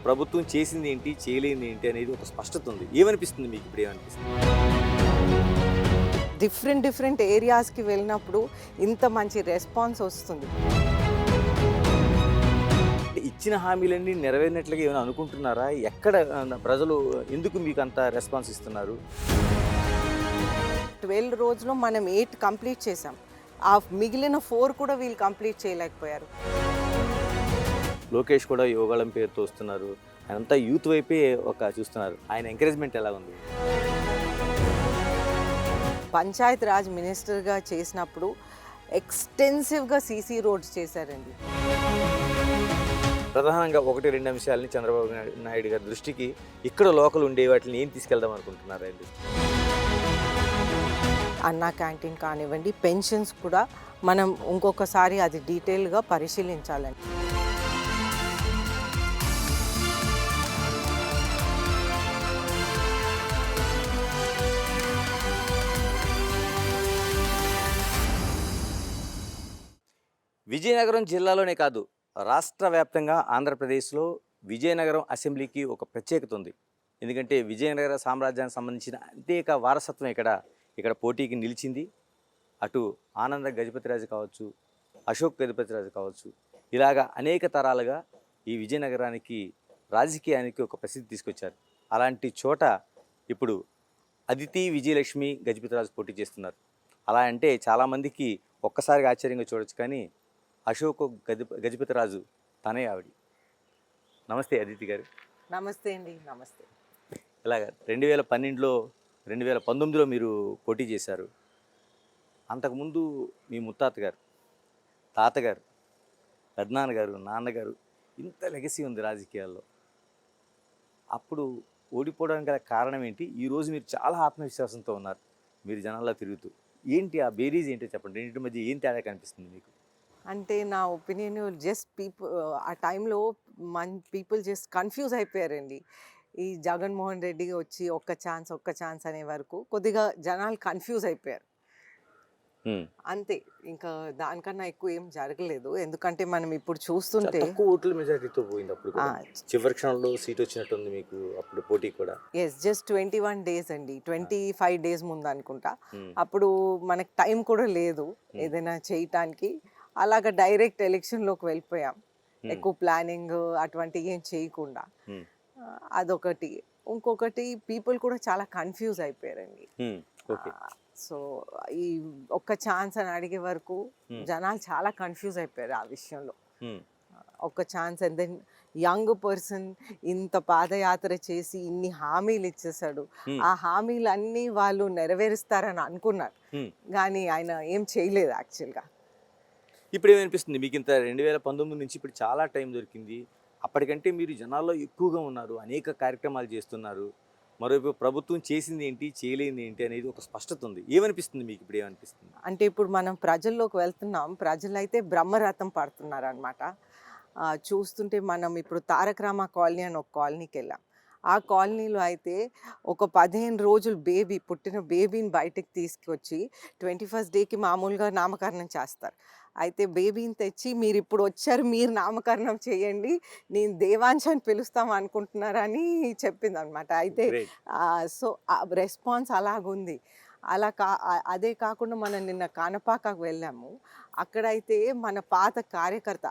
ప్రభుత్వం చేసింది ఏంటి, చేయలేనిది ఏంటి అనేది ఒక స్పష్టత ఉంది. ఏమనిపిస్తుంది మీకు ఇప్పుడు ఏమనిపిస్తుంది? డిఫరెంట్ ఏరియాస్‌కి వెళ్ళినప్పుడు ఇంత మంచి రెస్పాన్స్ వస్తుంది. అంటే ఇచ్చిన హామీలన్నీ నెరవేరినట్లుగా ఏమైనా అనుకుంటున్నారా? ఎక్కడ ప్రజలు ఎందుకు మీకు అంత రెస్పాన్స్ ఇస్తున్నారు? 12 రోజుల్లో మనం 8 కంప్లీట్ చేసాం. ఆ మిగిలిన 4 కూడా వీళ్ళు కంప్లీట్ చేయలేకపోయారు. లోకేష్ కూడా యోగాళం పేరుతో వస్తున్నారు. ఆయనంతా యూత్ వైపే చూస్తున్నారు. ఆయన ఎంకరేజ్‌మెంట్ ఎలా ఉంది? పంచాయత్ రాజ్ మినిస్టర్‌గా చేసినప్పుడు ఎక్స్‌టెన్సివ్‌గా సీసీ రోడ్స్ చేశారండి. ప్రధానంగా 1, 2 అంశాలని చంద్రబాబు నాయుడు గారి దృష్టికి ఇక్కడ లోకల్ ఉండే వాటిని ఏం తీసుకెళ్దాం అనుకుంటున్నారండి? అన్నా క్యాంటీన్ కానివ్వండి, పెన్షన్స్ కూడా మనం ఇంకొకసారి అది డీటెయిల్‌గా పరిశీలించాలండి. విజయనగరం జిల్లాలోనే కాదు, రాష్ట్ర వ్యాప్తంగా ఆంధ్రప్రదేశ్లో విజయనగరం అసెంబ్లీకి ఒక ప్రత్యేకత ఉంది. ఎందుకంటే విజయనగర సామ్రాజ్యానికి సంబంధించిన అనేక వారసత్వం ఇక్కడ పోటీకి నిలిచింది. అటు ఆనంద గజపతిరాజు కావచ్చు, అశోక్ గజపతిరాజు కావచ్చు, ఇలాగా అనేక తరాలుగా ఈ విజయనగరానికి రాజకీయానికి ఒక ప్రసిద్ధి తీసుకొచ్చారు. అలాంటి చోట ఇప్పుడు అదితి విజయలక్ష్మి గజపతిరాజు పోటీ చేస్తున్నారు. అలా అంటే చాలామందికి ఒక్కసారిగా ఆశ్చర్యంగా చూడొచ్చు, కానీ అశోక్ గజపతిరాజు తనే ఆవిడ. నమస్తే అదితి గారు. నమస్తే అండి. నమస్తే. ఇలాగ 2012లో 2019లో మీరు పోటీ చేశారు. అంతకుముందు మీ ముత్తాత గారు, తాతగారు, పెద్దనాన్నగారు, నాన్నగారు, ఇంత లెగసీ ఉంది రాజకీయాల్లో. అప్పుడు ఓడిపోవడానికి గల కారణం ఏంటి? ఈరోజు మీరు చాలా ఆత్మవిశ్వాసంతో ఉన్నారు, మీరు జనాల్లో తిరుగుతూ. ఏంటి ఆ బేరీజ్ ఏంటో చెప్పండి. రెండింటి మధ్య ఏం తేడా కనిపిస్తుంది మీకు? అంటే నా ఒపీనియన్ జస్ట్ ఆ టైంలో పీపుల్ జస్ట్ కన్ఫ్యూజ్ అయిపోయారండి. ఈ జగన్మోహన్ రెడ్డి వచ్చి ఒక్క ఛాన్స్ అనే వరకు కొద్దిగా జనాలు కన్ఫ్యూజ్ అయిపోయారు. అంతే. ఇంకా దానికన్నా ఎక్కువ ఏం జరగలేదు. ఎందుకంటే మనం ఇప్పుడు చూస్తుంటే తక్కువ ఓట్ల మెజారిటీతో పోయింది అప్పుడు కూడా. చివరి క్షణంలో సీట్ వచ్చినట్టుంది మీకు అప్పుడు పోటీ కూడా. జస్ట్ 21 డేస్ అండి. 25 డేస్ ముందు అనుకుంటా. అప్పుడు మనకు టైం కూడా లేదు ఏదైనా చేయటానికి. అలాగ డైరెక్ట్ ఎలక్షన్లోకి వెళ్ళిపోయాం. ఎక్కువ ప్లానింగ్ అటువంటివి ఏం చేయకుండా. అదొకటి. ఇంకొకటి పీపుల్ కూడా చాలా కన్ఫ్యూజ్ అయిపోయారండి. సో ఈ ఒక్క ఛాన్స్ అని అడిగే వరకు జనాలు చాలా కన్ఫ్యూజ్ అయిపోయారు ఆ విషయంలో. ఒక్క chance and then young person ఇంత పాదయాత్ర చేసి ఇన్ని హామీలు ఇచ్చేసాడు. ఆ హామీలు అన్నీ వాళ్ళు నెరవేరుస్తారని అనుకున్నారు, కానీ ఆయన ఏం చేయలేదు యాక్చువల్గా. ఇప్పుడు ఏమనిపిస్తుంది మీకు? ఇంత 2019 నుంచి ఇప్పుడు చాలా టైం దొరికింది. అప్పటికంటే మీరు జనాల్లో ఎక్కువగా ఉన్నారు, అనేక కార్యక్రమాలు చేస్తున్నారు. మరోవైపు ప్రభుత్వం చేసింది ఏంటి, చేయలేనిది ఏంటి అనేది ఒక స్పష్టత ఉంది. ఏమనిపిస్తుంది మీకు ఇప్పుడు? ఏమనిపిస్తుంది అంటే ఇప్పుడు మనం ప్రజల్లోకి వెళ్తున్నాం, ప్రజలైతే బ్రహ్మరథం పడుతున్నారు అనమాట. చూస్తుంటే మనం ఇప్పుడు తారక రామ కాలనీ అని ఒక కాలనీకి వెళ్ళాం. ఆ కాలనీలో అయితే ఒక 15 రోజులు పుట్టిన బేబీని బయటకు తీసుకొచ్చి 21st డేకి మామూలుగా నామకరణం చేస్తారు. అయితే బేబీని తెచ్చి మీరు ఇప్పుడు వచ్చారు, మీరు నామకరణం చేయండి, నేను దేవాంశ్ అని పిలుస్తాం అనుకుంటున్నారని చెప్పింది అనమాట. అయితే సో రెస్పాన్స్ అలాగుంది. అదే కాకుండా మనం నిన్న కానపాకకు వెళ్ళాము. అక్కడైతే మన పాత కార్యకర్త,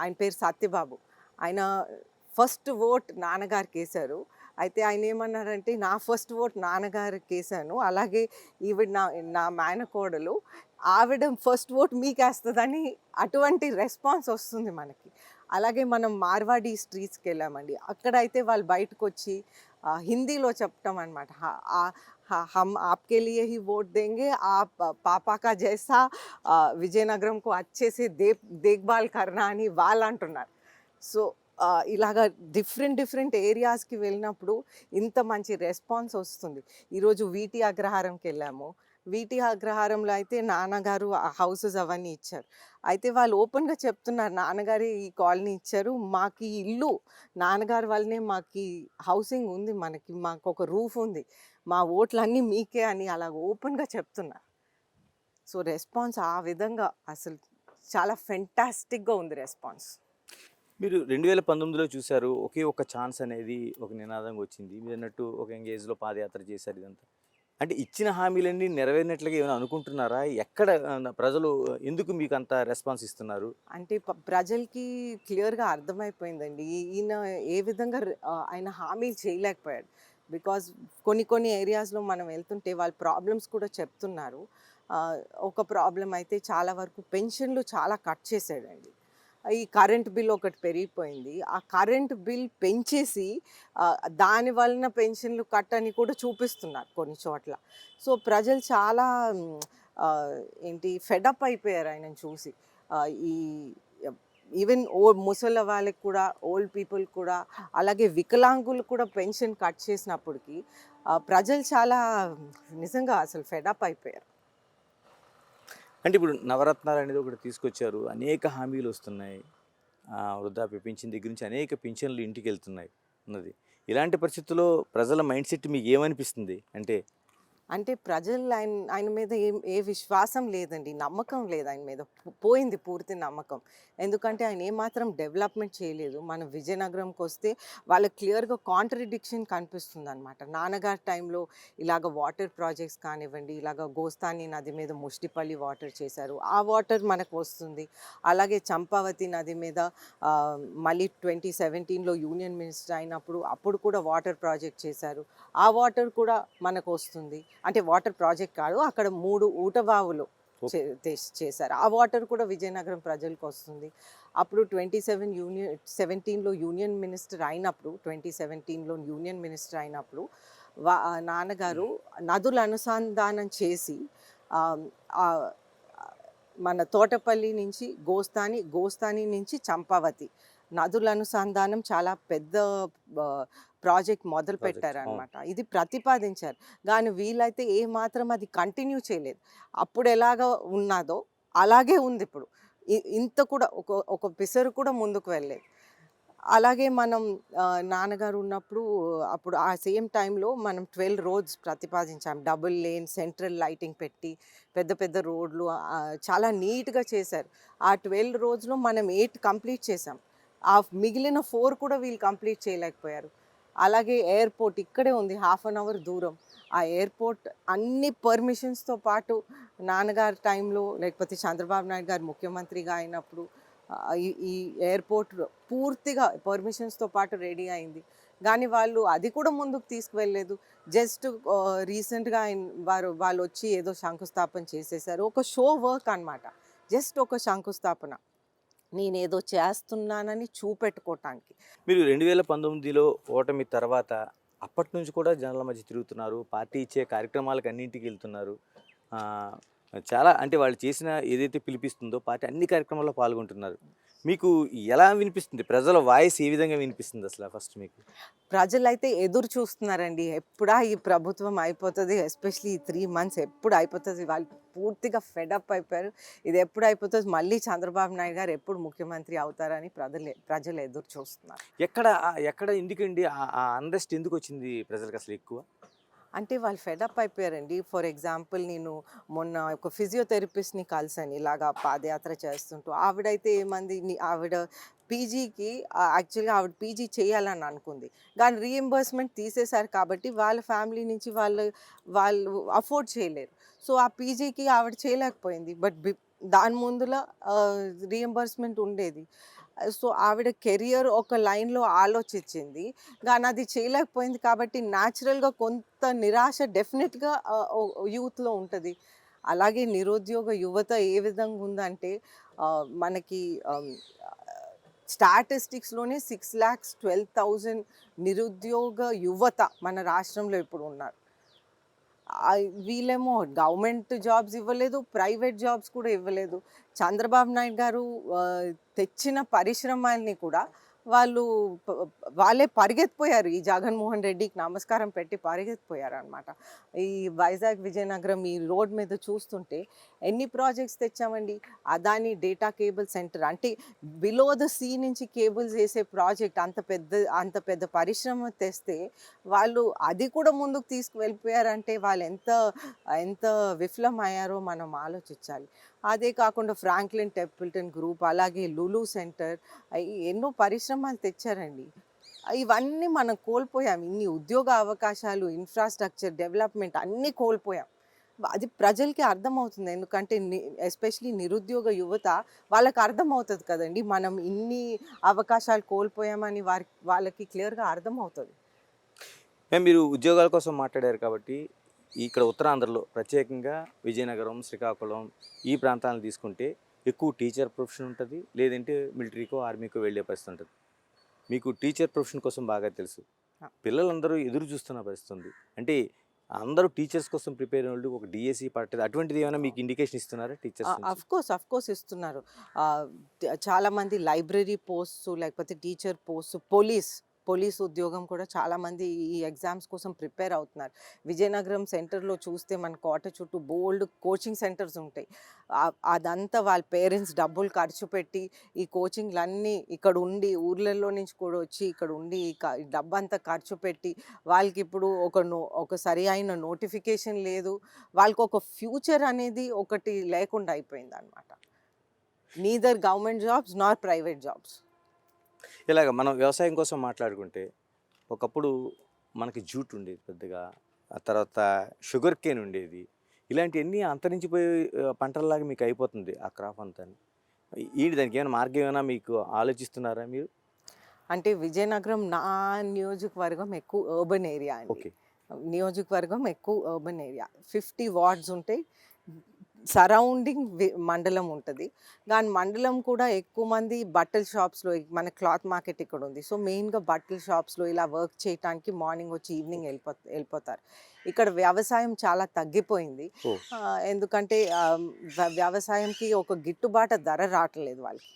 ఆయన పేరు సత్యబాబు, ఆయన ఫస్ట్ ఓట్ నాన్నగారికి వేశారు. అయితే ఆయన ఏమన్నారంటే, నా ఫస్ట్ ఓట్ నాన్నగారికి వేసాను, అలాగే ఈవిడ నా మేనకోడలు, ఆవిడ ఫస్ట్ ఓట్ మీకు వేస్తుందని అటువంటి రెస్పాన్స్ వస్తుంది మనకి. అలాగే మనం మార్వాడి స్ట్రీట్స్కి వెళ్ళామండి. అక్కడైతే వాళ్ళు బయటకు వచ్చి హిందీలో చెప్పటం అనమాట. हम आपके लिए ही वोट देंगे, आप पापा का जैसा విజయనగరం को अच्छे से देखभाल करना అని వాళ్ళు అంటున్నారు. సో ఇలాగా డిఫరెంట్ ఏరియాస్కి వెళ్ళినప్పుడు ఇంత మంచి రెస్పాన్స్ వస్తుంది. ఈరోజు వీటి అగ్రహారంకి వెళ్ళాము. వీటి అగ్రహారంలో అయితే నాన్నగారు హౌసెస్ అవన్నీ ఇచ్చారు. అయితే వాళ్ళు ఓపెన్గా చెప్తున్నారు, నాన్నగారే ఈ కాలనీ ఇచ్చారు, మాకు ఈ ఇల్లు నాన్నగారి వల్లనే మాకు ఈ హౌసింగ్ ఉంది, మాకు ఒక రూఫ్ ఉంది, మా ఓట్లన్నీ మీకే అని అలా ఓపెన్గా చెప్తున్నారు. సో రెస్పాన్స్ ఆ విధంగా అసలు చాలా ఫెంటాస్టిక్గా ఉంది రెస్పాన్స్. మీరు 2019లో చూసారు. ఒకే ఒక్క ఛాన్స్ అనేది ఒక నినాదంగా వచ్చింది. మీరన్నట్టు ఒక యంగ్ ఏజ్‌లో పాదయాత్ర చేశారు ఇదంతా. అంటే ఇచ్చిన హామీలన్నీ నెరవేరినట్లుగా ఏమైనా అనుకుంటున్నారా? ఎక్కడ ప్రజలు ఎందుకు మీకంత రెస్పాన్స్ ఇస్తున్నారు? అంటే ప్రజలకి క్లియర్‌గా అర్థమైపోయిందండి. ఈయన ఏ విధంగా ఆయన హామీలు చేయలేకపోయాడు. బికాజ్ కొన్ని కొన్ని ఏరియాస్‌లో మనం వెళ్తుంటే వాళ్ళ ప్రాబ్లమ్స్ కూడా చెప్తున్నారు. ఒక ప్రాబ్లమ్ అయితే చాలా వరకు పెన్షన్‌లు చాలా కట్ చేసాడండి. ఈ కరెంట్ బిల్ ఒకటి పెరిగిపోయింది. ఆ కరెంట్ బిల్ పెంచేసి దాని వలన పెన్షన్‌లు కట్ అని కూడా చూపిస్తున్నారు కొన్ని చోట్ల. సో, ప్రజలు చాలా ఏంటి ఫెడప్ అయిపోయారు ఆయనను చూసి. ఈ ఈవెన్ ముసలి వాళ్ళకి కూడా, ఓల్డ్ పీపుల్ కూడా, అలాగే వికలాంగులు కూడా పెన్షన్ కట్ చేసినప్పటికి ప్రజలు చాలా నిజంగా అసలు ఫెడప్ అయిపోయారు. అంటే ఇప్పుడు నవరత్నాలు అనేది ఒకటి తీసుకొచ్చారు. అనేక హామీలు వస్తున్నాయి. వృద్ధాప్య పింఛన్ దగ్గర నుంచి అనేక పింఛన్లు ఇంటికెళ్తున్నాయి ఉన్నది. ఇలాంటి పరిస్థితుల్లో ప్రజల మైండ్ సెట్ మీకు ఏమనిపిస్తుంది? అంటే ప్రజలు ఆయన మీద ఏ విశ్వాసం లేదండి. నమ్మకం లేదు ఆయన మీద. పోయింది పూర్తి నమ్మకం. ఎందుకంటే ఆయన ఏమాత్రం డెవలప్‌మెంట్ చేయలేదు. మనం విజయనగరంకొస్తే వాళ్ళకి క్లియర్‌గా కాంట్రడిక్షన్ కనిపిస్తుందనమాట. నాన్నగారి టైంలో ఇలాగ వాటర్ ప్రాజెక్ట్స్ కానివ్వండి, ఇలాగ గోస్తాని నది మీద ముష్టిపల్లి వాటర్ చేశారు. ఆ వాటర్ మనకు వస్తుంది. అలాగే చంపావతి నది మీద మళ్ళీ 2017లో యూనియన్ మినిస్టర్ అయినప్పుడు అప్పుడు కూడా వాటర్ ప్రాజెక్ట్ చేశారు. ఆ వాటర్ కూడా మనకు వస్తుంది. అంటే వాటర్ ప్రాజెక్ట్ కాదు. అక్కడ 3 ఊటబావులు చేశారు. ఆ వాటర్ కూడా విజయనగరం ప్రజలకు వస్తుంది. అప్పుడు 2017లో యూనియన్ మినిస్టర్ అయినప్పుడు 2017లో యూనియన్ మినిస్టర్ అయినప్పుడు నాన్నగారు నదుల అనుసంధానం చేసి ఆహ్, ఆహ్, మన తోటపల్లి నుంచి గోస్తాని, గోస్తాని నుంచి చంపావతి నదుల అనుసంధానం చాలా పెద్ద ప్రాజెక్ట్ మొదలుపెట్టారనమాట. ఇది ప్రతిపాదించారు. కానీ వీళ్ళైతే ఏమాత్రం అది కంటిన్యూ చేయలేదు. అప్పుడు ఎలాగ ఉన్నాదో అలాగే ఉంది ఇప్పుడు. ఇంత కూడా ఒక పిసరు కూడా ముందుకు వెళ్ళలేదు. అలాగే మనం నాన్నగారు ఉన్నప్పుడు అప్పుడు ఆ సేమ్ టైంలో మనం 12 రోడ్స్ ప్రతిపాదించాం. డబుల్ లేన్, సెంట్రల్ లైటింగ్ పెట్టి పెద్ద పెద్ద రోడ్లు చాలా నీట్‌గా చేశారు. ఆ 12 రోడ్స్‌లో మనం 8 కంప్లీట్ చేసాం. ఆ మిగిలిన 4 కూడా వీళ్ళు కంప్లీట్ చేయలేకపోయారు. అలాగే ఎయిర్‌పోర్ట్ ఇక్కడే ఉంది. హాఫ్ అన్ అవర్ దూరం. ఆ ఎయిర్‌పోర్ట్ అన్ని పర్మిషన్స్‌తో పాటు నాన్నగారి టైంలో లేకపోతే చంద్రబాబు నాయుడు గారు ముఖ్యమంత్రిగా అయినప్పుడు ఈ ఎయిర్‌పోర్ట్ పూర్తిగా పర్మిషన్స్‌తో పాటు రెడీ అయింది. కానీ వాళ్ళు అది కూడా ముందుకు తీసుకువెళ్ళలేదు. జస్ట్ రీసెంట్‌గా వాళ్ళొచ్చి ఏదో శంకుస్థాపన చేసేసారు. ఒక షో వర్క్ అనమాట. జస్ట్ ఒక శంకుస్థాపన. నేనేదో చేస్తున్నానని చూపెట్టుకోటానికి. మీరు 2019లో ఓటమి తర్వాత అప్పటినుంచి కూడా జనాల మధ్య తిరుగుతున్నారు. పార్టీ ఇచ్చే కార్యక్రమాలకు అన్నింటికి వెళ్తున్నారు. ఆహ్, చాలా అంటే వాళ్ళు చేసిన ఏదైతే పిలిపిస్తుందో పార్టీ అన్ని కార్యక్రమాల్లో పాల్గొంటున్నారు. మీకు ఎలా వినిపిస్తుంది? ప్రజల వాయిస్ ఏ విధంగా వినిపిస్తుంది అసల ఫస్ట్ మీకు? ప్రజలైతే ఎదురు చూస్తున్నారండి. ఎప్పుడా ఈ ప్రభుత్వం అయిపోతది? ఎస్పెషల్లీ ఈ 3 మంత్స్ ఎప్పుడు అయిపోతది? వాళ్ళు పూర్తిగా ఫెడప్ అయిపోయారు. ఇది ఎప్పుడు అయిపోతది? మళ్ళీ చంద్రబాబు నాయుడు గారు ఎప్పుడు ముఖ్యమంత్రి అవుతారని ప్రజలు ఎదురు చూస్తున్నారు. ఎక్కడ ఎందుకండి ఆ అన్రెస్ట్ ఎందుకొచ్చింది ప్రజలకసలు ఎక్కువ? అంటే వాళ్ళు ఫెడప్ అయిపోయారండి. ఫర్ ఎగ్జాంపుల్ నేను మొన్న ఒక ఫిజియోథెరపిస్ట్‌ని కలిసాను ఇలాగా పాదయాత్ర చేస్తుంటూ. ఆవిడైతే ఏమంది ఆవిడ పీజీకి యాక్చువల్‌గా ఆవిడ పీజీ చేయాలని అనుకుంది. కానీ రీయింబర్స్‌మెంట్ తీసేశారు కాబట్టి వాళ్ళ ఫ్యామిలీ నుంచి వాళ్ళు అఫోర్డ్ చేయలేరు. సో, ఆ పీజీకి ఆవిడ చేయలేకపోయింది. బట్ దాని ముందుల రీయింబర్స్‌మెంట్ ఉండేది. సో, ఆవిడ కెరియర్ ఒక లైన్‌లో ఆలోచించింది. గానీ అది చేయలేకపోయింది కాబట్టి న్యాచురల్‌గా కొంత నిరాశ డెఫినెట్‌గా యూత్‌లో ఉంటది. అలాగే నిరుద్యోగ యువత ఏ విధంగా ఉందంటే మనకి స్టాటిస్టిక్స్‌లోనే 6,12,000 నిరుద్యోగ యువత మన రాష్ట్రంలో ఇప్పుడు ఉన్నారు. వీళ్ళేమో గవర్నమెంట్ జాబ్స్ ఇవ్వలేదు, ప్రైవేట్ జాబ్స్ కూడా ఇవ్వలేదు. చంద్రబాబు నాయుడు గారు తెచ్చిన పరిశ్రమల్ని కూడా వాళ్ళు ప వాళ్ళే పరిగెత్తిపోయారు. ఈ జగన్మోహన్ రెడ్డికి నమస్కారం పెట్టి పరిగెత్తిపోయారనమాట. ఈ వైజాగ్, విజయనగరం ఈ రోడ్ మీద చూస్తుంటే ఎన్ని ప్రాజెక్ట్స్ తెచ్చామండి. అదాని డేటా కేబుల్ సెంటర్ అంటే బిలో ద సీ నుంచి కేబుల్స్ ఏసే ప్రాజెక్ట్ అంత పెద్ద పరిశ్రమ తెస్తే వాళ్ళు అది కూడా ముందుకు తీసుకువెళ్ళిపోయారంటే వాళ్ళు ఎంత ఎంత విఫలమయ్యారో మనం ఆలోచించాలి. అదే కాకుండా ఫ్రాంక్లిన్ టెంపుల్టన్ గ్రూప్, అలాగే లులు సెంటర్, ఎన్నో పరిశ్రమలు తెచ్చారండి. ఇవన్నీ మనం కోల్పోయాం. ఇన్ని ఉద్యోగ అవకాశాలు, ఇన్‌ఫ్రాస్ట్రక్చర్, డెవలప్‌మెంట్ అన్నీ కోల్పోయాం. అది ప్రజలకి అర్థమవుతుంది. ఎందుకంటే ఎస్పెషల్లీ నిరుద్యోగ యువత వాళ్ళకి అర్థమవుతది కదండీ! మనం ఇన్ని అవకాశాలు కోల్పోయామని వాళ్ళకి క్లియర్‌గా అర్థమవుతది. మీరు ఉద్యోగాల కోసం మాట్లాడారు కాబట్టి, ఇక్కడ ఉత్తరాంధ్రలో ప్రత్యేకంగా విజయనగరం, శ్రీకాకుళం ఈ ప్రాంతాలను తీసుకుంటే ఎక్కువ టీచర్ ప్రొఫెషన్ ఉంటది. లేదంటే మిలిటరీకో, ఆర్మీకో వెళ్ళే పరిస్థితి ఉంటది. మీకు టీచర్ ప్రొఫెషన్ కోసం బాగా తెలుసు. ఆ! పిల్లలందరూ ఎదురు చూస్తున్న పరిస్థితి ఉంది. అంటే అందరూ టీచర్స్ కోసం ప్రిపేర్ అయినోళ్ళు ఒక డీఎస్సీ పట్టేది అటువంటిది ఏమైనా మీకు ఇండికేషన్ ఇస్తున్నారా టీచర్స్ నుంచి? ఆఫ్‌కోర్స్ ఇస్తున్నారు. చాలామంది లైబ్రరీ పోస్ట్స్, లేకపోతే టీచర్ పోస్ట్స్, పోలీస్ ఉద్యోగం కూడా చాలామంది ఈ ఎగ్జామ్స్ కోసం ప్రిపేర్ అవుతున్నారు. విజయనగరం సెంటర్‌లో చూస్తే మన కోట చుట్టూ బోలెడు కోచింగ్ సెంటర్స్ ఉంటాయి. అదంతా వాళ్ళ పేరెంట్స్ డబ్బులు ఖర్చు పెట్టి ఈ కోచింగ్‌లన్నీ ఇక్కడ ఉండి, ఊర్లలో నుంచి కూడా వచ్చి ఇక్కడ ఉండి ఈ డబ్బంతా ఖర్చు పెట్టి వాళ్ళకిప్పుడు ఒక సరి అయిన నోటిఫికేషన్ లేదు. వాళ్ళకొక ఫ్యూచర్ అనేది ఒకటి లేకుండా అయిపోయిందనమాట. నీదర్ గవర్నమెంట్ జాబ్స్ నార్ ప్రైవేట్ జాబ్స్. ఇలాగ మనం వ్యవసాయం కోసం మాట్లాడుకుంటే, ఒకప్పుడు మనకి జూట్ ఉండేది పెద్దగా. ఆ తర్వాత షుగర్ కేన్ ఉండేది. ఇలాంటియన్నీ అంతరించిపోయే పంటల్లాగా మీకు అయిపోతుంది ఆ క్రాప్ అంతాను. ఏంటి దానికి ఏమైనా మార్గం ఏమైనా మీకు ఆలోచిస్తున్నారా మీరు? అంటే విజయనగరం నా నియోజకవర్గం ఎక్కువ అర్బన్ ఏరియా అండి. ఓకే. నియోజకవర్గం ఎక్కువ అర్బన్ ఏరియా. 50 వార్డ్స్ ఉంటాయి. సరౌండింగ్ మండలం ఉంటది. కానీ మండలం కూడా ఎక్కువ మంది బట్టల షాప్స్‌లో, మన క్లాత్ మార్కెట్ ఇక్కడ ఉంది. సో, మెయిన్‌గా బట్టల షాప్స్‌లో ఇలా వర్క్ చేయటానికి మార్నింగ్ వచ్చి ఈవినింగ్ వెళ్ళిపోతారు. ఇక్కడ వ్యవసాయం చాలా తగ్గిపోయింది. ఓహ్! ఎందుకంటే వ్యవసాయంకి ఒక గిట్టుబాటు ధర రావట్లేదు వాళ్ళకి.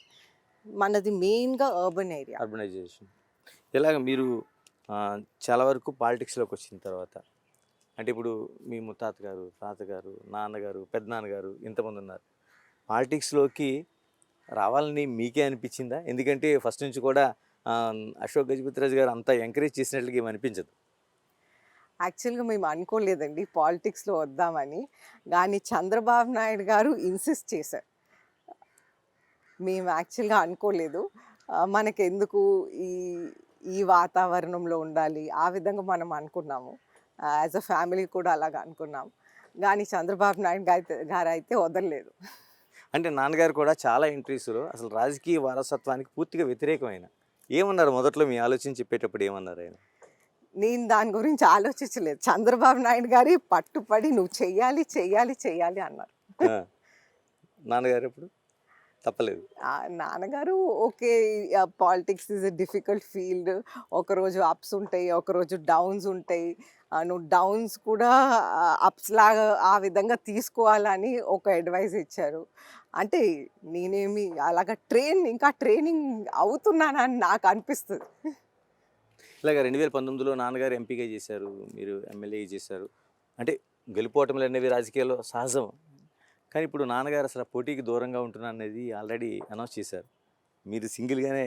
మనది మెయిన్‌గా అర్బన్ ఏరియా. అర్బనైజేషన్. ఇలాగ మీరు చాలా వరకు పాలిటిక్స్‌లోకి వచ్చిన తర్వాత అంటే ఇప్పుడు మీ ముత్తాత గారు, తాతగారు, నాన్నగారు, పెద్దనాన్నగారు ఇంతమంది ఉన్నారు. పాలిటిక్స్‌లోకి రావాలని మీకే అనిపించిందా? ఎందుకంటే ఫస్ట్ నుంచి కూడా అశోక్ గజపతిరాజు గారు అంత ఎంకరేజ్ చేసినట్లుగా ఏమి అనిపించదు. యాక్చువల్‌గా మేము అనుకోలేదండి పాలిటిక్స్‌లో వద్దామని. కానీ చంద్రబాబు నాయుడు గారు ఇన్సిస్ట్ చేశారు. మేము యాక్చువల్‌గా అనుకోలేదు. మనకెందుకు ఈ ఈ వాతావరణంలో ఉండాలి, ఆ విధంగా మనం అనుకున్నాము. యాజ్ ఎ ఫ్యామిలీ కూడా అలాగ అనుకున్నాం. కానీ చంద్రబాబు నాయుడు గారైతే వదలలేదు. అంటే నాన్నగారు కూడా చాలా ఇంటర్వ్యూస్‌లో అసలు రాజకీయ వారసత్వానికి పూర్తిగా వ్యతిరేకం ఆయన. ఏమన్నారు మొదట్లో మీ ఆలోచన చెప్పేటప్పుడు ఏమన్నారు ఆయన? నేను దాని గురించి ఆలోచించలేదు. చంద్రబాబు నాయుడు గారి పట్టుపడి "నువ్వు చెయ్యాలి, చెయ్యాలి, చెయ్యాలి" అన్నారు. ఆ! నాన్నగారు ఎప్పుడు? తప్పలేదు. నాన్నగారు okay. Politics is a difficult field. ఒకరోజు అప్స్ ఉంటాయి, ఒకరోజు డౌన్స్ ఉంటాయి. నువ్వు డౌన్స్ కూడా అప్స్ లాగా ఆ విధంగా తీసుకోవాలని ఒక అడ్వైస్ ఇచ్చారు. అంటే నేనేమి అలాగా ఇంకా ట్రైనింగ్ అవుతున్నానని నాకు అనిపిస్తుంది. ఇలాగ 2019లో నాన్నగారు ఎంపీగా చేశారు. మీరు ఎమ్మెల్యే చేశారు. అంటే గెలుపోటములు అనేవి రాజకీయాల్లో సహజం. కానీ ఇప్పుడు నాన్నగారు అసలు పోటీకి దూరంగా ఉంటున్నారు అనేది ఆల్రెడీ అనౌన్స్ చేశారు. మీరు సింగిల్‌గానే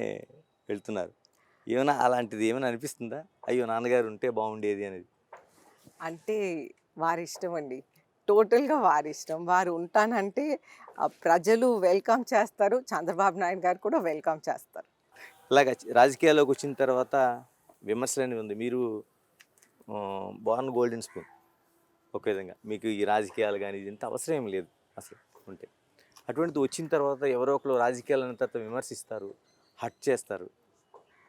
వెళ్తున్నారు. ఏమైనా అలాంటిది ఏమైనా అనిపిస్తుందా? అయ్యో! నాన్నగారు ఉంటే బాగుండేది అనేది. అంటే వారిష్టం అండి. టోటల్‌గా వారిష్టం. వారు ఉంటానంటే ప్రజలు వెల్కమ్ చేస్తారు. చంద్రబాబు నాయుడు గారు కూడా వెల్కమ్ చేస్తారు. ఇలాగ రాజకీయాల్లోకి వచ్చిన తర్వాత విమర్శలనేవి ఉంది. మీరు బోర్న్ గోల్డెన్ స్పూన్ ఒక విధంగా. మీకు ఈ రాజకీయాలు గాని ఇదంతా అవసరం ఏం లేదు అసలు ఉంటే. అటువంటిది వచ్చిన తర్వాత ఎవరో ఒకరు రాజకీయాలు అన్న తర్వాత విమర్శిస్తారు, హర్ట్ చేస్తారు.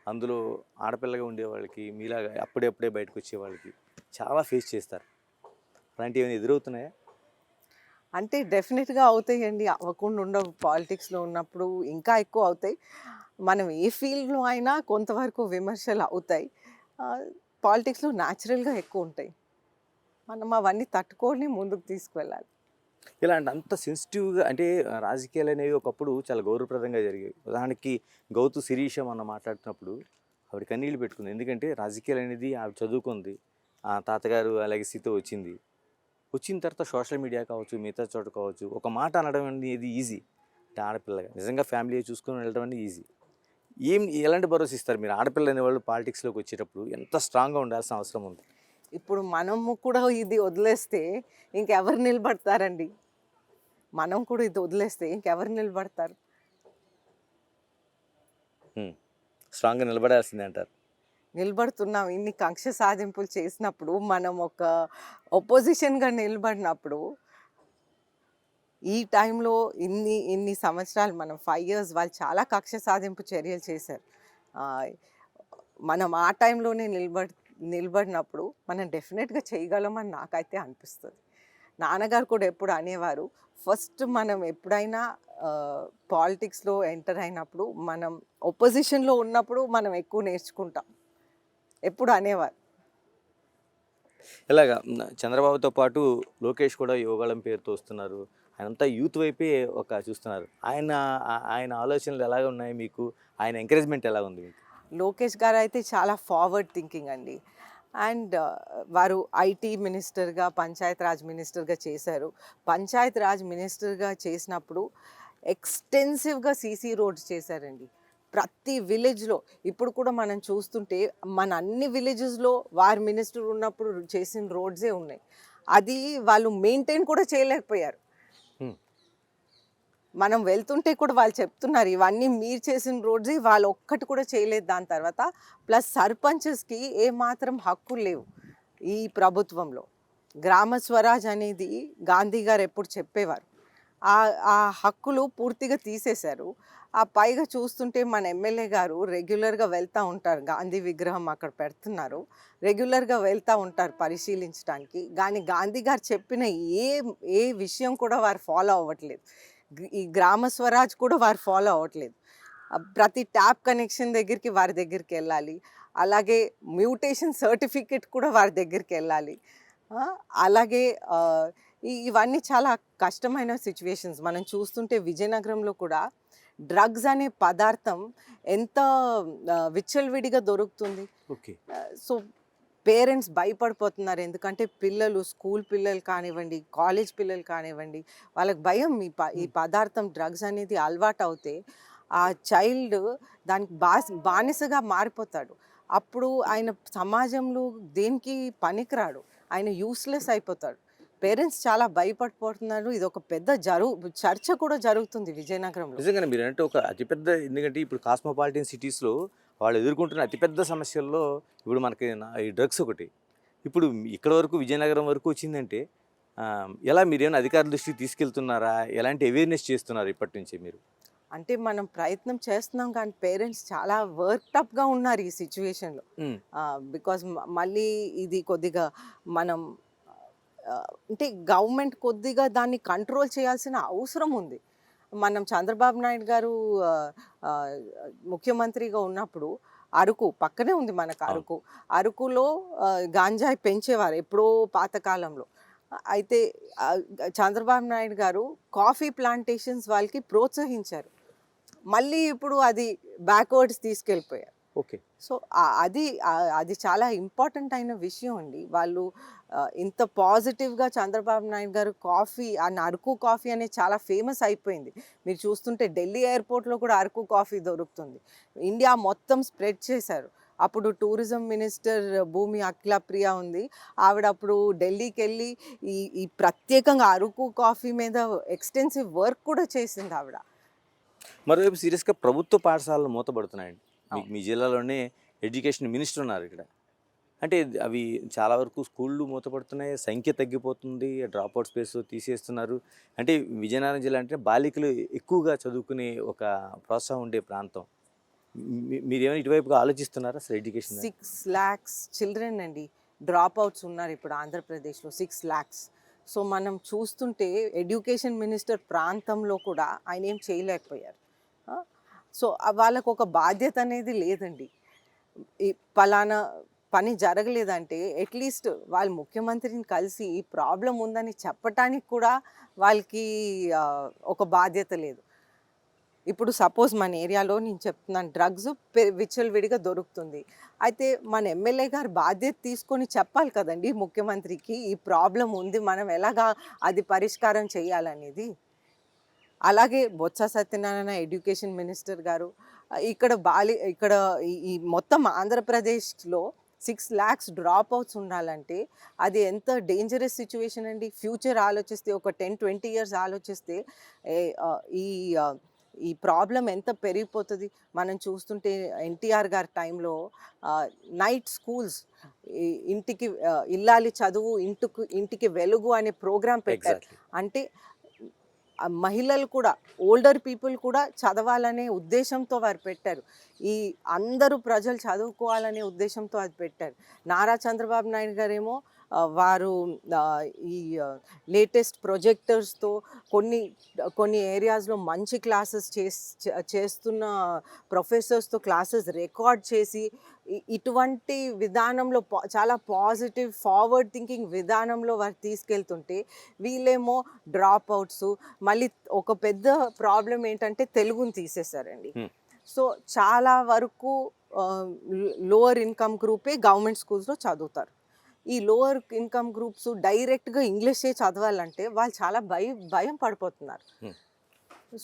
అందులో ఆడపిల్లగా ఉండేవాళ్ళకి, మీలాగా అప్పుడప్పుడే బయటకు వచ్చేవాళ్ళకి చాలా ఫేస్ చేస్తారు. అలాంటివి ఏమైనా ఎదురవుతున్నాయా? అంటే డెఫినిట్‌గా అవుతాయండి. అవ్వకుండా ఉండవు. పాలిటిక్స్‌లో ఉన్నప్పుడు ఇంకా ఎక్కువ అవుతాయి. మనం ఏ ఫీల్డ్‌లో అయినా కొంతవరకు విమర్శలు అవుతాయి. ఆహ్, పాలిటిక్స్‌లో న్యాచురల్‌గా ఎక్కువుంటాయి. మనం అవన్నీ తట్టుకొని ముందుకు తీసుకువెళ్ళాలి. ఇలాంటి అంత సెన్సిటివ్‌గా అంటే రాజకీయాలు అనేవి ఒకప్పుడు చాలా గౌరవప్రదంగా జరిగేవి. ఉదాహరణకి గౌతు శిరీష మొన్న మాట్లాడుతున్నప్పుడు ఆవిడ కన్నీళ్లు పెట్టుకుంది. ఎందుకంటే రాజకీయాలు అనేది ఆవిడ చదువుకుంది. ఆ తాతగారు ఆ లెగసీతో వచ్చింది. వచ్చిన తర్వాత సోషల్ మీడియా కావచ్చు, మిగతా చోట కావచ్చు, ఒక మాట అనడం అనేది ఈజీ. అంటే ఆడపిల్లగా నిజంగా ఫ్యామిలీ చూసుకొని వెళ్ళడం అనేది ఈజీ. ఎలాంటి భరోసా ఇస్తారు మీరు? ఆడపిల్ల అనేవాళ్ళు పాలిటిక్స్‌లోకి వచ్చేటప్పుడు ఎంత స్ట్రాంగ్‌గా ఉండాల్సిన అవసరం ఉంది? ఇప్పుడు మనము కూడా ఇది వదిలేస్తే ఇంకెవరు నిలబడతారండి? మనం కూడా ఇది వదిలేస్తే ఇంకెవరు నిలబడతారు? స్ట్రాంగ్గా నిలబడాల్సిందే అంటారు. నిలబడుతున్నాం. ఇన్ని కక్ష సాధింపులు చేసినప్పుడు, మనం ఒక అపోజిషన్‌గా నిలబడినప్పుడు, ఈ టైంలో ఇన్ని సంవత్సరాలు మనం 5 ఇయర్స్ వాళ్ళు చాలా కక్ష సాధింపు చర్యలు చేశారు. ఆహ్, మనం ఆ టైంలోనే నిలబడినప్పుడు మనం డెఫినెట్‌గా చేయగలమని నాకైతే అనిపిస్తది. నాన్నగారు కూడా ఎప్పుడు అనేవారు, ఫస్ట్ మనం ఎప్పుడైనా పాలిటిక్స్‌లో ఎంటర్ అయినప్పుడు, మనం అపోజిషన్‌లో ఉన్నప్పుడు మనం ఎక్కువ నేర్చుకుంటాం. ఎప్పుడు అనేవారు. ఇలాగా చంద్రబాబుతో పాటు లోకేష్ కూడా యోగాళం పేరుతో వస్తున్నారు. ఆయనంతా యూత్ వైపే చూస్తున్నారు. ఆయన ఆలోచనలు ఎలాగ ఉన్నాయి మీకు? ఆయన ఎంకరేజ్‌మెంట్ ఎలా ఉంది మీకు? లోకేష్ గారైతే చాలా ఫార్వర్డ్ థింకింగ్ అండి. అండ్ వారు ఐటీ మినిస్టర్‌గా, పంచాయత్ రాజ్ మినిస్టర్‌గా చేశారు. పంచాయత్ రాజ్ మినిస్టర్‌గా చేసినప్పుడు ఎక్స్‌టెన్సివ్‌గా సీసీ రోడ్స్ చేశారండి. ప్రతి విలేజ్‌లో ఇప్పుడు కూడా మనం చూస్తుంటే మన అన్ని విలేజెస్‌లో వారు మినిస్టర్ ఉన్నప్పుడు చేసిన రోడ్సే ఉన్నాయి. అది వాళ్ళు మెయింటైన్ కూడా చేయలేకపోయారు. హ్మ్. మనం వెళ్తుంటే కూడా వాళ్ళు చెప్తున్నారు, ఇవన్నీ మీరు చేసిన రోడ్సే, వాళ్ళు ఒక్కటి కూడా చేయలేదు దాని తర్వాత. ప్లస్ సర్పంచెస్‌కి ఏమాత్రం హక్కులు లేవు ఈ ప్రభుత్వంలో. గ్రామ స్వరాజ్ అనేది గాంధీ గారు ఎప్పుడు చెప్పేవారు. ఆ ఆ హక్కులు పూర్తిగా తీసేశారు. పైగా చూస్తుంటే మన ఎమ్మెల్యే గారు రెగ్యులర్‌గా వెళ్తా ఉంటారు. గాంధీ విగ్రహం అక్కడ పెడుతున్నారు. రెగ్యులర్‌గా వెళ్తా ఉంటారు పరిశీలించటానికి. గానీ గాంధీ గారు చెప్పిన ఏ ఏ విషయం కూడా వారు ఫాలో అవ్వట్లేదు. ఈ గ్రామ స్వరాజ్ కూడా వారు ఫాలో అవ్వట్లేదు. ప్రతి ట్యాప్ కనెక్షన్ దగ్గరికి వారి దగ్గరికెళ్ళాలి. అలాగే మ్యూటేషన్ సర్టిఫికేట్ కూడా వారి దగ్గరికెళ్ళాలి. ఆ! అలాగే ఇవన్నీ చాలా కష్టమైన సిట్యుయేషన్స్. మనం చూస్తుంటే విజయనగరంలో కూడా డ్రగ్స్ అనే పదార్థం ఎంత విచ్చలవిడిగా దొరుకుతుంది. ఓకే. సో పేరెంట్స్ భయపడిపోతున్నారు. ఎందుకంటే పిల్లలు, స్కూల్ పిల్లలు కానివ్వండి, కాలేజ్ పిల్లలు కానివ్వండి, వాళ్ళకి భయం ఈ పదార్థం డ్రగ్స్ అనేది అలవాటవుతే ఆ చైల్డ్ దానికి బానిసగా మారిపోతాడు. అప్పుడు ఆయన సమాజంలో దేనికి పనికిరాడు. ఆయన యూస్‌లెస్ అయిపోతాడు. పేరెంట్స్ చాలా భయపడిపోతున్నారు. ఇదొక పెద్ద చర్చ కూడా జరుగుతుంది విజయనగరంలో. నిజంగానే మీరంటే ఒక అతిపెద్ద, ఎందుకంటే ఇప్పుడు కాస్మోపాలిటన్ సిటీస్‌లో వాళ్ళు ఎదుర్కొంటున్న అతిపెద్ద సమస్యల్లో ఇప్పుడు మనకి ఈ డ్రగ్స్ ఒకటి. ఇప్పుడు ఇక్కడ వరకు విజయనగరం వరకు వచ్చిందంటే ఎలా మీరేమైనా అధికారుల దృష్టికి తీసుకెళ్తున్నారా? ఎలాంటి అవేర్‌నెస్ చేస్తున్నారు ఇప్పటి నుంచి మీరు? అంటే మనం ప్రయత్నం చేస్తున్నాం కానీ పేరెంట్స్ చాలా వర్క్డ్ అప్‌గా ఉన్నారు ఈ సిట్యుయేషన్‌లో. హ్మ్. బికాజ్ మళ్ళీ ఇది కొద్దిగా మనం అంటే గవర్నమెంట్ కొద్దిగా దాన్ని కంట్రోల్ చేయాల్సిన అవసరం ఉంది. మనం చంద్రబాబు నాయుడు గారు ఆహ్, ఆహ్, ముఖ్యమంత్రిగా ఉన్నప్పుడు అరకు పక్కనే ఉంది మనకు అవును. అరకు. అరకులో గాంజాయి పెంచేవారు ఎప్పుడో పాతకాలంలో. అయితే ఆహ్, చంద్రబాబు నాయుడు గారు కాఫీ ప్లాంటేషన్స్ వాళ్ళకి ప్రోత్సహించారు. మళ్ళీ ఇప్పుడు అది బ్యాక్వర్డ్స్ తీసుకెళ్ళిపోయారు. ఓకే. సో, అది చాలా ఇంపార్టెంట్ అయిన విషయం అండి. వాళ్ళు ఇంత పాజిటివ్‌గా చంద్రబాబు నాయుడు గారు కాఫీ అరకు కాఫీ అనేది చాలా ఫేమస్ అయిపోయింది. మీరు చూస్తుంటే ఢిల్లీ ఎయిర్‌పోర్ట్‌లో కూడా అరకు కాఫీ దొరుకుతుంది. ఇండియా మొత్తం స్ప్రెడ్ చేశారు. అప్పుడు టూరిజం మినిస్టర్ భూమి అఖిలప్రియ ఉంది. ఆవిడ అప్పుడు ఢిల్లీకెళ్ళి ఈ ప్రత్యేకంగా అరకు కాఫీ మీద ఎక్స్‌టెన్సివ్ వర్క్ కూడా చేసిందావిడ. మరోవైపు సీరియస్‌గా ప్రభుత్వ పాఠశాలలు మూతపడుతున్నాయండి. మీకు అవును. మీ జిల్లాలోనే ఎడ్యుకేషన్ మినిస్టర్ ఉన్నారు ఇక్కడ. అంటే అవి చాలా వరకు స్కూళ్ళు మూతపడుతున్నాయి. సంఖ్య తగ్గిపోతుంది. డ్రాప్ అవుట్ స్పేస్ తీసేస్తున్నారు. అంటే విజయనగరం జిల్లా అంటే బాలికలు ఎక్కువగా చదువుకునే ఒక ప్రోత్సాహం ఉండే ప్రాంతం. మీరేమైనా ఇటువైపుగా ఆలోచిస్తున్నారా అసలు ఎడ్యుకేషన్? 6,00,000 చిల్డ్రన్ అండి. డ్రాప్ అవుట్స్ ఉన్నారు ఇప్పుడు ఆంధ్రప్రదేశ్‌లో 6,00,000. సో, మనం చూస్తుంటే ఎడ్యుకేషన్ మినిస్టర్ ప్రాంతంలో కూడా ఆయన ఏం చేయలేకపోయారు. ఆ! సో, వాళ్ళకొక బాధ్యత అనేది లేదండి. ఈ పలానా పని జరగలేదంటే అట్‌లీస్ట్ వాళ్ళు ముఖ్యమంత్రిని కలిసి ఈ ప్రాబ్లమ్ ఉందని చెప్పటానికి కూడా వాళ్ళకి ఒక బాధ్యత లేదు. ఇప్పుడు సపోజ్ మన ఏరియాలో నేను చెప్తున్నాను డ్రగ్స్ విచ్చలవిడిగా దొరుకుతుంది. అయితే మన ఎమ్మెల్యే గారు బాధ్యత తీసుకొని చెప్పాలి కదండీ ముఖ్యమంత్రికి, ఈ ప్రాబ్లమ్ ఉంది, మనం ఎలాగా అది పరిష్కారం చేయాలనేది. అలాగే బొత్స సత్యనారాయణ ఎడ్యుకేషన్ మినిస్టర్ గారు ఇక్కడ ఇక్కడ ఈ మొత్తం ఆంధ్రప్రదేశ్‌లో 6 lakhs డ్రాప్ అవుట్స్ ఉండాలంటే అది ఎంత డేంజరస్ సిచ్యువేషన్ అండి. ఫ్యూచర్ ఆలోచిస్తే ఒక 10-20 ఇయర్స్ ఆలోచిస్తే ఏ, ఆ, ఈ ఆ, ఈ ప్రాబ్లం ఎంత పెరిగిపోతుంది. మనం చూస్తుంటే ఎన్టీఆర్ గారి టైంలో నైట్ స్కూల్స్, ఇంటికి ఇల్లాలి చదువు ఇంటికి వెలుగు అనే ప్రోగ్రాం పెట్టారు. ఎగ్జాక్ట్లీ. అంటే మహిళలు కూడా, ఓల్డర్ పీపుల్ కూడా చదవాలనే ఉద్దేశంతో వారు పెట్టారు. ఈ అందరూ ప్రజలు చదువుకోవాలనే ఉద్దేశంతో అది పెట్టారు. నారా చంద్రబాబు నాయుడు గారేమో వారు ఈ లేటెస్ట్ ప్రొజెక్టర్స్తో కొన్ని కొన్ని ఏరియాస్లో మంచి క్లాసెస్ చేస్తున్న ప్రొఫెసర్స్తో క్లాసెస్ రికార్డ్ చేసి ఇటువంటి విధానంలో చాలా పాజిటివ్ ఫార్వర్డ్ థింకింగ్ విధానంలో వారు తీసుకెళ్తుంటే వీళ్ళేమో డ్రాప్ అవుట్స్. మళ్ళీ ఒక పెద్ద ప్రాబ్లం ఏంటంటే తెలుగుని తీసేశారండి. సో చాలా వరకు లోవర్ ఇన్కమ్ గ్రూపే గవర్నమెంట్ స్కూల్స్లో చదువుతారు. ఈ లోవర్ ఇన్కమ్ గ్రూప్స్ డైరెక్ట్గా ఇంగ్లీషే చదవాలంటే వాళ్ళు చాలా భయం పడిపోతున్నారు.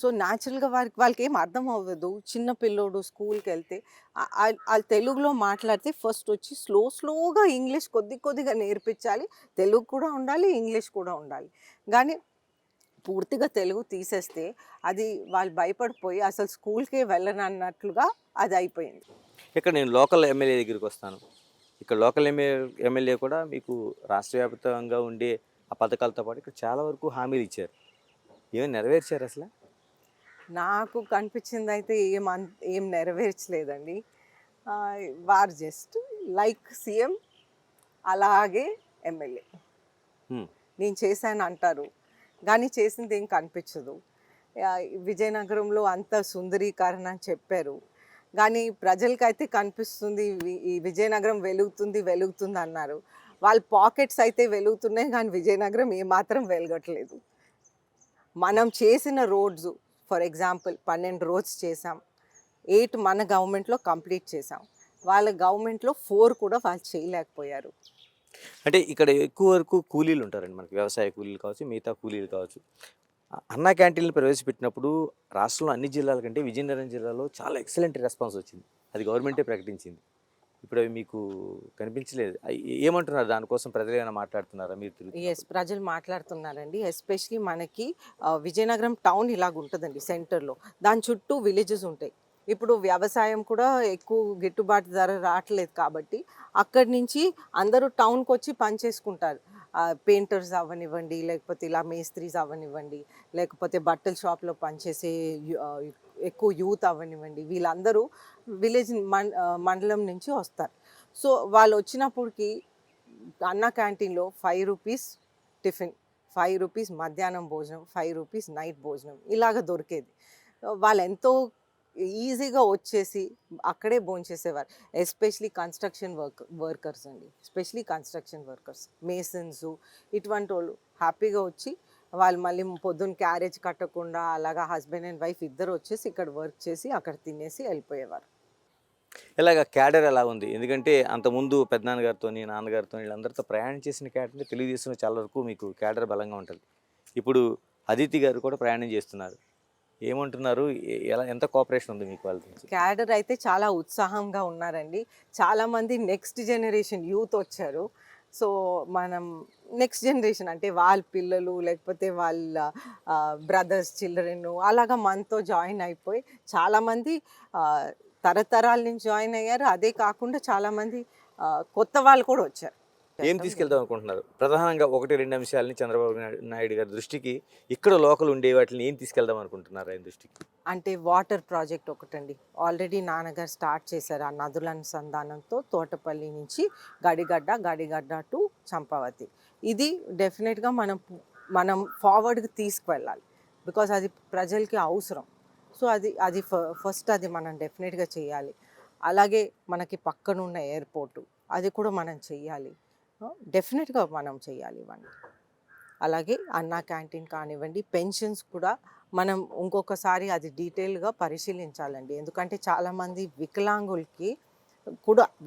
సో న్యాచురల్గా వాళ్ళకి ఏం అర్థం అవ్వదు. చిన్న పిల్లోడు స్కూల్కి వెళ్తే వాళ్ళు తెలుగులో మాట్లాడితే ఫస్ట్ వచ్చి స్లోగా ఇంగ్లీష్ కొద్దిగా నేర్పించాలి. తెలుగు కూడా ఉండాలి, ఇంగ్లీష్ కూడా ఉండాలి. కానీ పూర్తిగా తెలుగు తీసేస్తే అది వాళ్ళు భయపడిపోయి అసలు స్కూల్కే వెళ్ళనన్నట్లుగా అది అయిపోయింది. ఇక్కడ నేను లోకల్ ఎమ్మెల్యే దగ్గరికి వస్తాను. ఇక్కడ లోకల్ ఎమ్మెల్యే కూడా మీకు రాష్ట్ర వ్యాప్తంగా ఉండే ఆ పథకాలతో పాటు ఇక్కడ చాలా వరకు హామీలు ఇచ్చారు. ఏమైనా నెరవేర్చారు అసలు? నాకు కనిపించింది అయితే ఏం నెరవేర్చలేదండి. వారు జస్ట్ లైక్ సీఎం అలాగే ఎమ్మెల్యే నేను చేశాను అంటారు, కానీ చేసింది ఏం కనిపించదు. విజయనగరంలో అంత సుందరీకరణ అని చెప్పారు, కానీ ప్రజలకైతే కనిపిస్తుంది ఈ విజయనగరం వెలుగుతుంది అన్నారు. వాళ్ళ పాకెట్స్ అయితే వెలుగుతున్నాయి, కానీ విజయనగరం ఏమాత్రం వెలగట్లేదు. మనం చేసిన రోడ్స్ ఫర్ ఎగ్జాంపుల్ 12 రోడ్స్ చేసాం, 8 మన గవర్నమెంట్లో కంప్లీట్ చేసాం. వాళ్ళ గవర్నమెంట్లో 4 కూడా వాళ్ళు చేయలేకపోయారు. అంటే ఇక్కడ ఎక్కువ వరకు కూలీలు ఉంటారండి. మనకి వ్యవసాయ కూలీలు కావచ్చు, మిగతా కూలీలు కావచ్చు. అన్నా క్యాంటీన్లు ప్రవేశపెట్టినప్పుడు రాష్ట్రంలో అన్ని జిల్లాల కంటే విజయనగరం జిల్లాలో చాలా ఎక్సలెంట్ రెస్పాన్స్ వచ్చింది. అది గవర్నమెంటే ప్రకటించింది. ఇప్పుడు అవి మీకు కనిపించలేదు. ఏమంటున్నారు దానికోసం? ప్రజలు ఏమైనా మాట్లాడుతున్నారా మీరు తిరుగుతున్నప్పుడు? ఎస్, ప్రజలు మాట్లాడుతున్నారండి. ఎస్పెషలీ మనకి విజయనగరం టౌన్ ఇలాగ ఉంటుందండి సెంటర్లో. దాని చుట్టూ విలేజెస్ ఉంటాయి. ఇప్పుడు వ్యవసాయం కూడా ఎక్కువ గిట్టుబాటు ధర రావట్లేదు కాబట్టి అక్కడి నుంచి అందరూ టౌన్కి వచ్చి పని చేసుకుంటారు. పెయింటర్స్ అవ్వనివ్వండి, లేకపోతే ఇలా మేస్త్రీస్ అవ్వనివ్వండి, లేకపోతే బట్టల షాప్లో పనిచేసే ఎక్కువ యూత్ అవ్వనివ్వండి, వీళ్ళందరూ విలేజ్ మండలం నుంచి వస్తారు. సో వాళ్ళు వచ్చినప్పటికి అన్నా క్యాంటీన్లో 5 రూపీస్ టిఫిన్, 5 రూపీస్ మధ్యాహ్నం భోజనం, 5 రూపీస్ నైట్ భోజనం ఇలాగ దొరికేది. వాళ్ళు ఎంతో ఈజీగా వచ్చేసి అక్కడే భోంచేసేవారు. ఎస్పెషలీ కన్స్ట్రక్షన్ వర్కర్స్ అండి, ఎస్పెషలీ కన్స్ట్రక్షన్ వర్కర్స్, మేసన్స్, ఇటువంటి వాళ్ళు హ్యాపీగా వచ్చి వాళ్ళు మళ్ళీ పొద్దున్న క్యారేజ్ కట్టకుండా అలాగా హస్బెండ్ అండ్ వైఫ్ ఇద్దరు వచ్చేసి ఇక్కడ వర్క్ చేసి అక్కడ తినేసి వెళ్ళిపోయేవారు. ఇలాగ క్యాడర్ ఎలా ఉంది? ఎందుకంటే అంతకుముందు పెద్దనాన్నగారితో, నాన్నగారితో వీళ్ళందరితో ప్రయాణం చేసిన క్యాడర్ తెలుగుదేశంలో చాలా వరకు మీకు క్యాడర్ బలంగా ఉంటుంది. ఇప్పుడు అదితి గారు కూడా ప్రయాణం చేస్తున్నారు. ఏమంటున్నారు? ఎంత కోఆపరేషన్ ఉంది మీకు వాళ్ళ నుంచి? క్యాడర్ అయితే చాలా ఉత్సాహంగా ఉన్నారండి. చాలామంది నెక్స్ట్ జనరేషన్ యూత్ వచ్చారు. సో మనం నెక్స్ట్ జనరేషన్ అంటే వాళ్ళ పిల్లలు లేకపోతే వాళ్ళ బ్రదర్స్ చిల్డ్రన్ అలాగా మనతో జాయిన్ అయిపోయి చాలామంది తరతరాల నుంచి జాయిన్ అయ్యారు. అదే కాకుండా చాలామంది కొత్త వాళ్ళు కూడా వచ్చారు. ఏం తీసుకెళ్దాం అనుకుంటున్నారు? ప్రధానంగా 1-2 అంశాలని చంద్రబాబు నాయుడు గారి దృష్టికి, ఇక్కడ లోకల్ ఉండే వాటిని ఏం తీసుకెళ్దాం అనుకుంటున్నారు ఆయన దృష్టికి? అంటే వాటర్ ప్రాజెక్ట్ ఒకటండి, ఆల్రెడీ నాన్నగారు స్టార్ట్ చేశారు. ఆ నదుల అనుసంధానంతో తోటపల్లి నుంచి గడిగడ్డ టు చంపావతి. ఇది డెఫినెట్గా మనం ఫార్వర్డ్కి తీసుకువెళ్ళాలి, బికాజ్ అది ప్రజలకి అవసరం. సో అది ఫస్ట్ అది మనం డెఫినెట్గా చేయాలి. అలాగే మనకి పక్కనున్న ఎయిర్పోర్టు అది కూడా మనం చెయ్యాలి, డెఫినెట్గా మనం చెయ్యాలి ఇవన్నీ. అలాగే అన్నా క్యాంటీన్ కానివ్వండి, పెన్షన్స్ కూడా మనం ఇంకొకసారి అది డీటెయిల్గా పరిశీలించాలండి. ఎందుకంటే చాలామంది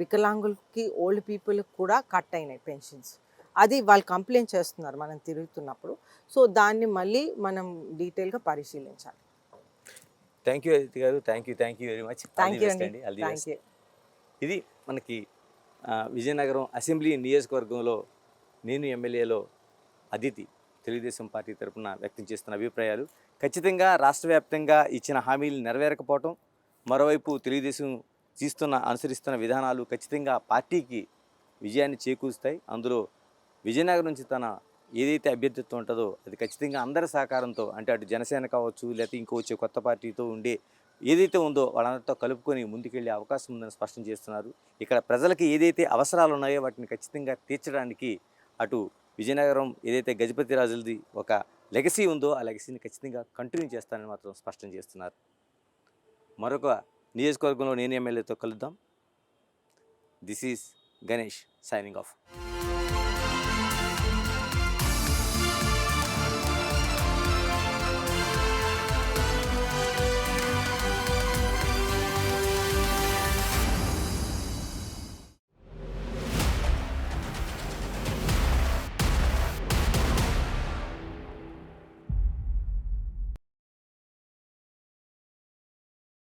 వికలాంగులకి ఓల్డ్ పీపుల్కి కూడా కట్ అయినాయి పెన్షన్స్. అది వాళ్ళు కంప్లైంట్ చేస్తున్నారు మనం తిరుగుతున్నప్పుడు. సో దాన్ని మళ్ళీ మనం డీటెయిల్గా పరిశీలించాలి. థ్యాంక్ యూ అదితి గారు. Thank you very much. Thank you అండి. Thank you. ఇది మనకి విజయనగరం అసెంబ్లీ నియోజకవర్గంలో నేను ఎమ్మెల్యేలో అదితి తెలుగుదేశం పార్టీ తరఫున వ్యక్తం చేస్తున్న అభిప్రాయాలు ఖచ్చితంగా రాష్ట్ర వ్యాప్తంగా ఇచ్చిన హామీలు నెరవేరకపోవటం, మరోవైపు తెలుగుదేశం అనుసరిస్తున్న విధానాలు ఖచ్చితంగా పార్టీకి విజయాన్ని చేకూరుస్తాయి. అందులో విజయనగరం నుంచి తన ఏదైతే అభ్యర్థిత్వం ఉంటుందో అది ఖచ్చితంగా అందరి సహకారంతో, అంటే అటు జనసేన కావచ్చు, లేకపోతే ఇంకో వచ్చే కొత్త పార్టీతో ఉండే ఏదైతే ఉందో వాళ్ళందరితో కలుపుకొని ముందుకెళ్ళే అవకాశం ఉందని స్పష్టం చేస్తున్నారు. ఇక్కడ ప్రజలకి ఏదైతే అవసరాలు ఉన్నాయో వాటిని ఖచ్చితంగా తీర్చడానికి అటు విజయనగరం ఏదైతే గజపతి రాజులది ఒక లెగసీ ఉందో ఆ లెగసీని ఖచ్చితంగా కంటిన్యూ చేస్తానని మాత్రం స్పష్టం చేస్తున్నారు. మరొక నియోజకవర్గంలో నేను ఎమ్మెల్యేతో కలుద్దాం. This is Ganesh signing off.